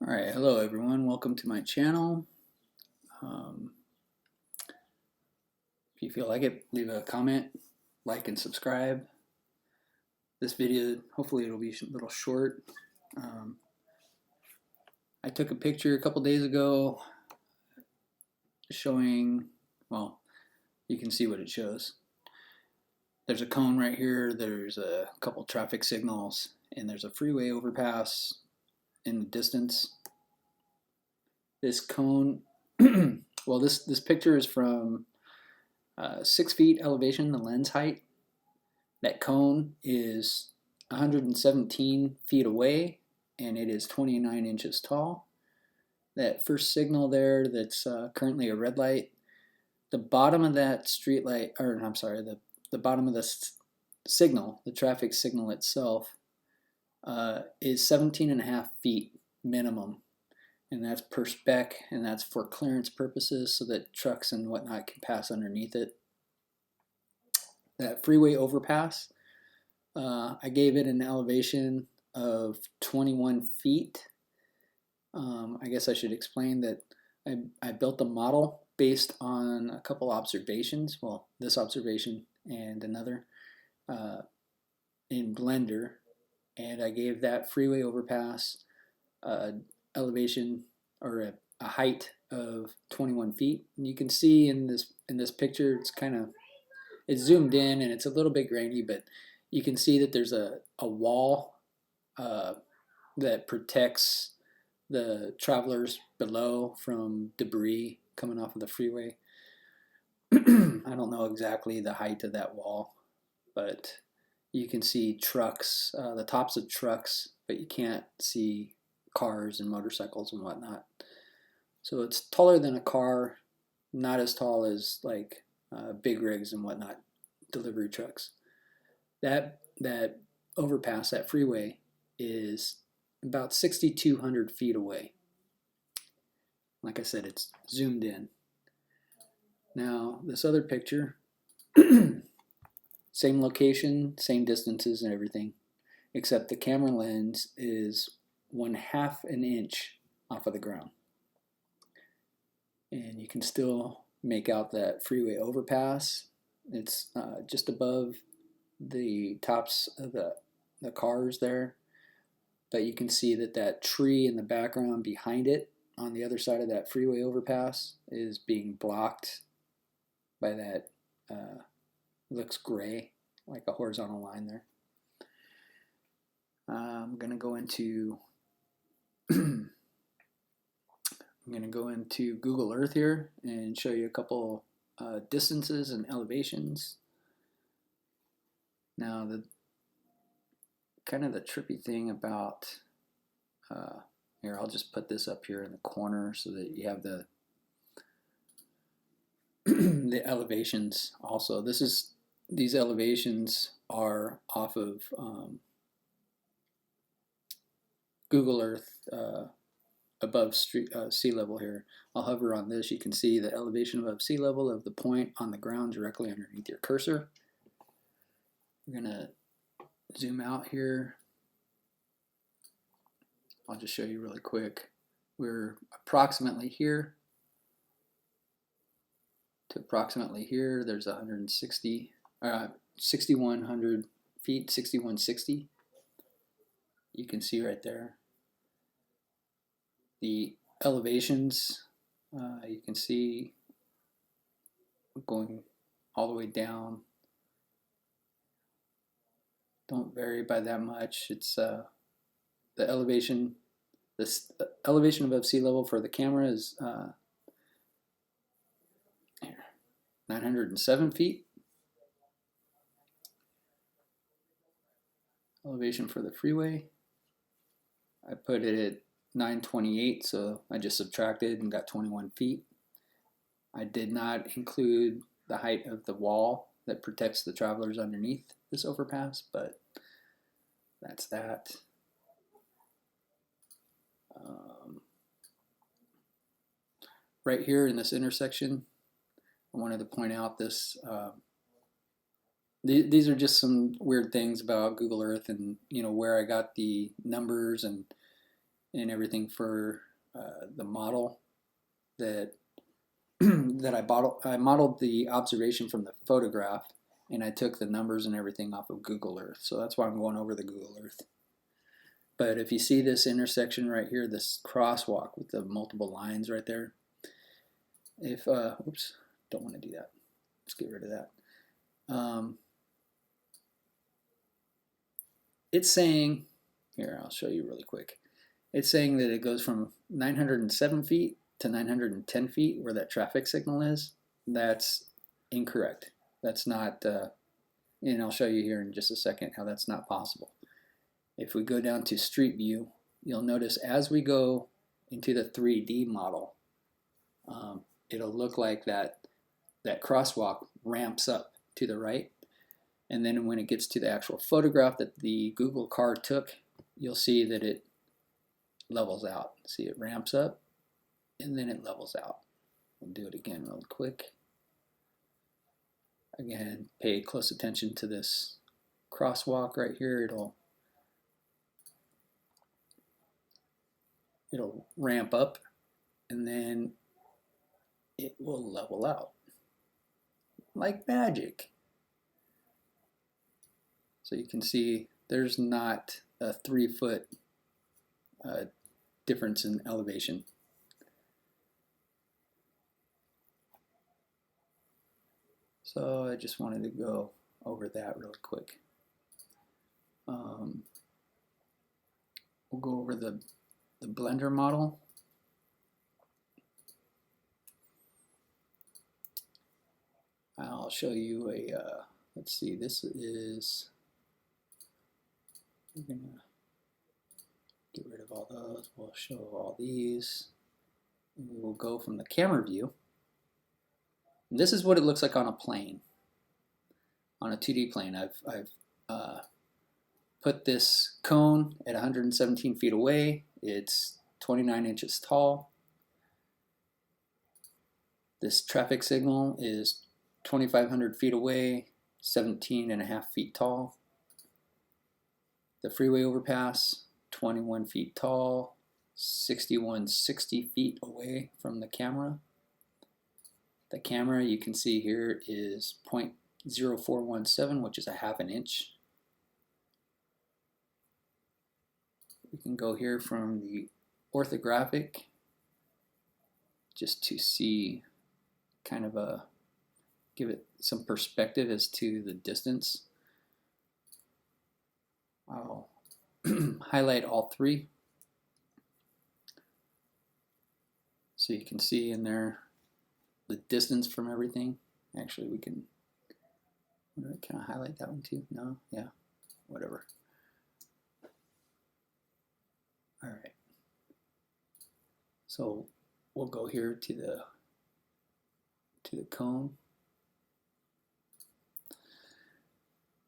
Alright, hello everyone, welcome to my channel. If you feel like it, leave a comment, like and subscribe. This video, hopefully it'll be a little short. I took a picture a couple days ago showing, well, you can see what it shows. There's a cone right here, there's a couple traffic signals, and there's a freeway overpass in the distance. This cone, well, this picture is from 6 feet elevation, the lens height. That cone is 117 feet away and it is 29 inches tall. That first signal there that's currently a red light, the bottom of that street light, or I'm sorry, the bottom of the signal, the traffic signal itself, is 17.5 feet minimum. And that's per spec, and that's for clearance purposes so that trucks and whatnot can pass underneath it. That freeway overpass, I gave it an elevation of 21 feet. I guess I should explain that I built a model based on a couple observations, well, this observation and another in Blender, and I gave that freeway overpass elevation or a height of 21 feet. And you can see in this picture, it's zoomed in and it's a little bit grainy, but you can see that there's a wall that protects the travelers below from debris coming off of the freeway. I don't know exactly the height of that wall, but you can see trucks, the tops of trucks, but you can't see cars and motorcycles and whatnot. So it's taller than a car, not as tall as like big rigs and whatnot, delivery trucks. That overpass, that freeway, is about 6,200 feet away. Like I said, it's zoomed in. Now, this other picture, same location, same distances and everything, except the camera lens is 1/2 an inch off of the ground. And you can still make out that freeway overpass. It's just above the tops of the cars there, but you can see that tree in the background behind it on the other side of that freeway overpass is being blocked by that looks gray, like a horizontal line there. I'm gonna go into Google Earth here and show you a couple distances and elevations. Now, the trippy thing about here, I'll just put this up here in the corner so that you have the the elevations also. These elevations are off of Google Earth above sea level here. I'll hover on this. You can see the elevation above sea level of the point on the ground directly underneath your cursor. We're going to zoom out here. I'll just show you really quick. We're approximately here to approximately here. There's 6,100 feet, 6,160. You can see right there. The elevations, you can see going all the way down. Don't vary by that much. It's the elevation above sea level for the camera is 907 feet. Elevation for the freeway, I put it at 928, so I just subtracted and got 21 feet. I did not include the height of the wall that protects the travelers underneath this overpass, but that's that. Right here in this intersection, I wanted to point out this. These are just some weird things about Google Earth and where I got the numbers and and everything for the model that that I modeled the observation from the photograph, and I took the numbers and everything off of Google Earth. So that's why I'm going over the Google Earth. But if you see this intersection right here, this crosswalk with the multiple lines right there, if, oops, don't want to do that. Let's get rid of that. It's saying, here, I'll show you really quick. It's saying that it goes from 907 feet to 910 feet where that traffic signal is. That's incorrect. That's not, and I'll show you here in just a second how that's not possible. If we go down to Street View, you'll notice as we go into the 3D model, it'll look like that crosswalk ramps up to the right. And then when it gets to the actual photograph that the Google car took, you'll see that it levels out. See, it ramps up and then it levels out. We'll do it again real quick. Again, pay close attention to this crosswalk right here. It'll ramp up and then it will level out like magic. So you can see there's not a 3-foot difference in elevation. So I just wanted to go over that really quick. We'll go over the Blender model. I'll show you a, let's see, this is, we're gonna get rid of all those. We'll show all these. And we will go from the camera view. And this is what it looks like on a plane, on a 2D plane. I've put this cone at 117 feet away. It's 29 inches tall. This traffic signal is 2,500 feet away, 17.5 feet tall. The freeway overpass, 21 feet tall, 6160 feet away from the camera. The camera you can see here is 0.0417, which is a half an inch. We can go here from the orthographic just to see kind of a, give it some perspective as to the distance. I'll highlight all three so you can see in there the distance from everything. Actually, we can I highlight that one too? No? Yeah, whatever. All right. So we'll go here to the cone.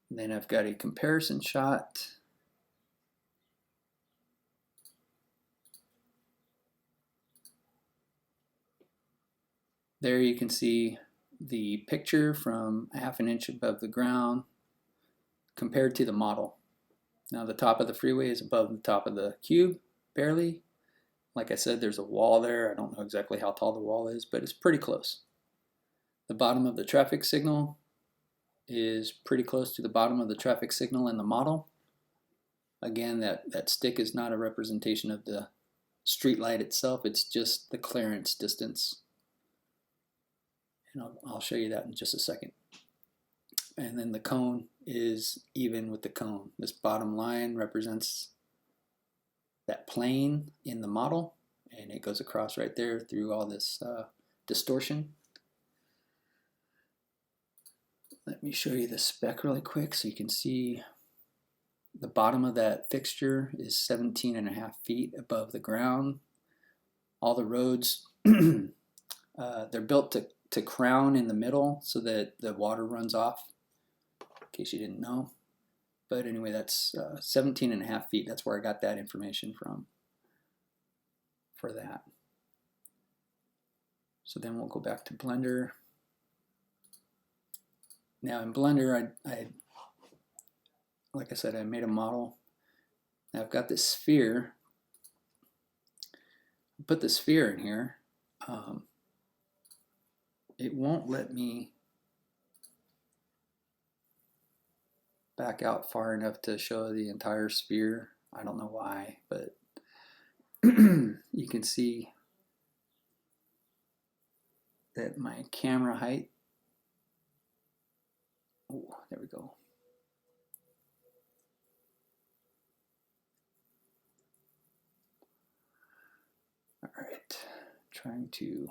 And then I've got a comparison shot. There you can see the picture from a half an inch above the ground compared to the model. Now the top of the freeway is above the top of the cube, barely. Like I said, there's a wall there. I don't know exactly how tall the wall is, but it's pretty close. The bottom of the traffic signal is pretty close to the bottom of the traffic signal in the model. Again, that stick is not a representation of the street light itself. It's just the clearance distance. And I'll show you that in just a second. And then the cone is even with the cone. This bottom line represents that plane in the model, and it goes across right there through all this distortion. Let me show you the spec really quick so you can see the bottom of that fixture is 17.5 feet above the ground. All the roads, they're built to crown in the middle so that the water runs off, in case you didn't know. But anyway, that's 17.5 feet. That's where I got that information from for that. So then we'll go back to Blender. Now in Blender, I like I said, I made a model. Now I've got this sphere, put the sphere in here, it won't let me back out far enough to show the entire sphere. I don't know why, but you can see that my camera height, oh, there we go. All right, trying to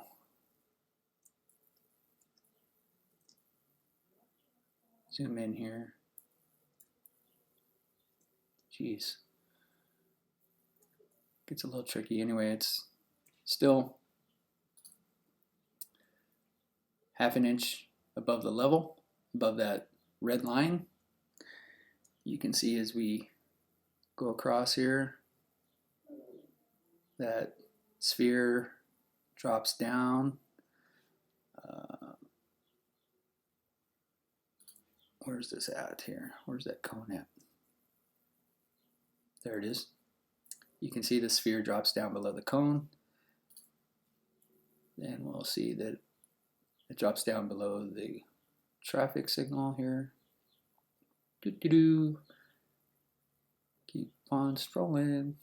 zoom in here. Jeez, gets a little tricky. Anyway, it's still half an inch above the level, above that red line. You can see as we go across here, that sphere drops down. Where's this at here? Where's that cone at? There it is. You can see the sphere drops down below the cone. Then we'll see that it drops down below the traffic signal here. Doo-doo-doo. Keep on strolling.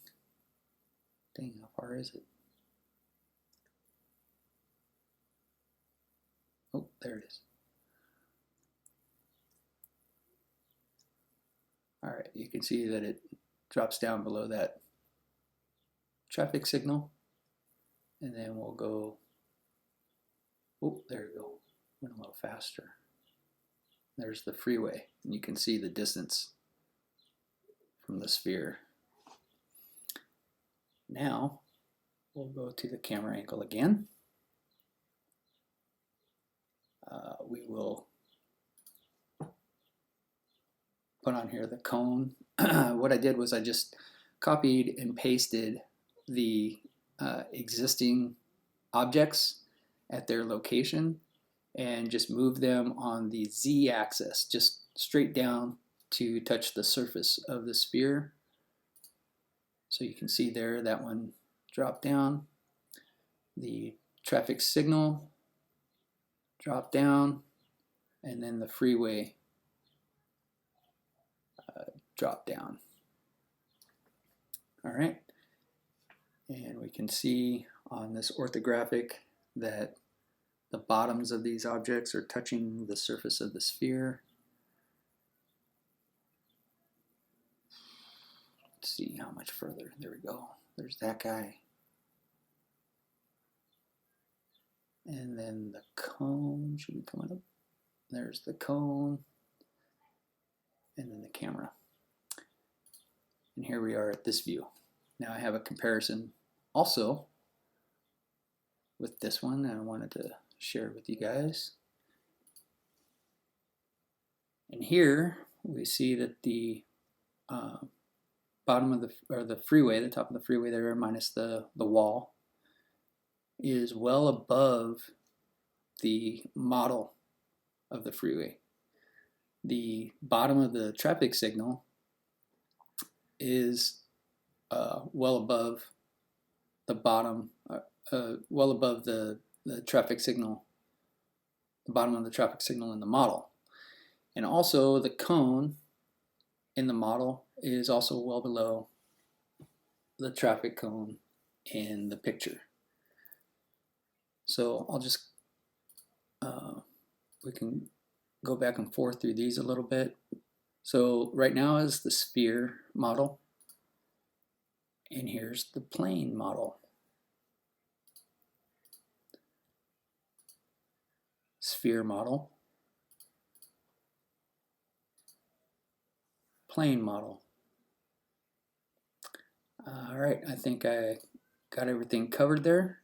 Dang, how far is it? Oh, there it is. All right, you can see that it drops down below that traffic signal. And then we'll go, oh, there you go. Went a little faster. There's the freeway, and you can see the distance from the sphere. Now, we'll go to the camera angle again. We will put on here the cone. What I did was I just copied and pasted the existing objects at their location and just moved them on the z-axis, just straight down to touch the surface of the sphere. So you can see there that one dropped down. The traffic signal dropped down, and then the freeway drop down. All right, and we can see on this orthographic that the bottoms of these objects are touching the surface of the sphere. Let's see how much further. There we go. There's that guy. And then the cone should be coming up. There's the cone. And then the camera. And here we are at this view. Now I have a comparison also with this one that I wanted to share with you guys. And here we see that the bottom of the freeway, the top of the freeway there, minus the wall, is well above the model of the freeway. The bottom of the traffic signal is well above the bottom, well above the traffic signal, the bottom of the traffic signal in the model. And also the cone in the model is also well below the traffic cone in the picture. So I'll just, we can go back and forth through these a little bit. So right now is the sphere model, and here's the plane model. Sphere model, plane model. All right, I think I got everything covered there.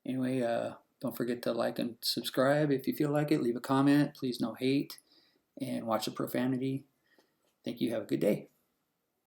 Anyway, don't forget to like and subscribe if you feel like it. Leave a comment, please no hate, and watch the profanity. Thank you. Have a good day.